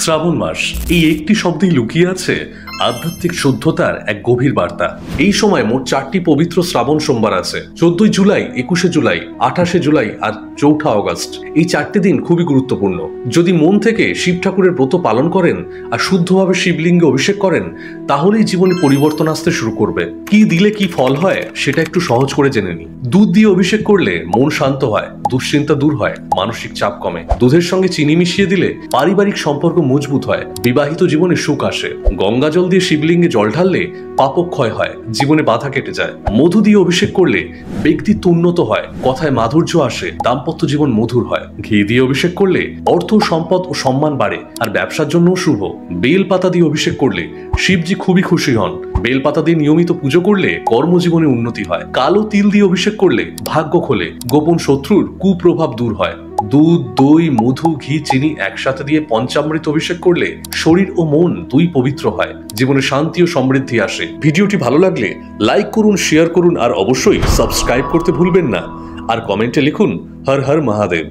শ্রাবণ মাস, এই একটি শব্দেই লুকিয়ে আছে আধ্যাত্মিক শুদ্ধতার এক গভীর বার্তা। এই সময় মোট 4টি পবিত্র শ্রাবণ সোমবার আছে। 14 জুলাই, 21 জুলাই, 28 জুলাই আর 4 আগস্ট। এই 4টি দিন খুবই গুরুত্বপূর্ণ। যদি মন থেকে শিব ঠাকুরের ব্রত পালন করেন আর শুদ্ধভাবে শিবলিঙ্গে অভিষেক করেন, তাহলেই জীবনে পরিবর্তন আসতে শুরু করবে। কি দিলে কি ফল হয় সেটা একটু সহজ করে জেনে নিই। দুধ দিয়ে অভিষেক করলে মন শান্ত হয়, দুশ্চিন্তা দূর হয়, মানসিক চাপ কমে। দুধের সঙ্গে চিনি মিশিয়ে দিলে পারিবারিক সম্পর্ক মজবুত হয়, বিবাহিত জীবনে সুখ আসে। গঙ্গা জল দিয়ে শিবলিঙ্গে জল ঢাললে পাপক্ষয় হয়, জীবনে বাধা কেটে যায়। মধু দিয়ে অভিষেক করলে ব্যক্তিত্ব উন্নত হয়, কথায় মাধুর্য আসে, দাম্পত্য জীবন মধুর হয়। ঘি দিয়ে অভিষেক করলে অর্থ, সম্পদ ও সম্মান বাড়ে আর ব্যবসার জন্যও শুভ। বেল পাতা দিয়ে অভিষেক করলে শিবজি খুবই খুশি হন। বেল পাতা দিয়ে নিয়মিত পুজো করলে কর্মজীবনে উন্নতি হয়। কালো তিল দিয়ে অভিষেক করলে ভাগ্য খোলে, গোপন শত্রুর কুপ্রভাব দূর হয়। দুধ, দই, মধু, ঘি, চিনি একসাথে দিয়ে পঞ্চামৃত অভিষেক করলে শরীর ও মন দুই পবিত্র হয়, জীবনে শান্তি ও সমৃদ্ধি আসে। ভিডিওটি ভালো লাগলে লাইক করুন, শেয়ার করুন আর অবশ্যই সাবস্ক্রাইব করতে ভুলবেন না। আর কমেন্টে লিখুন হর হর মহাদেব।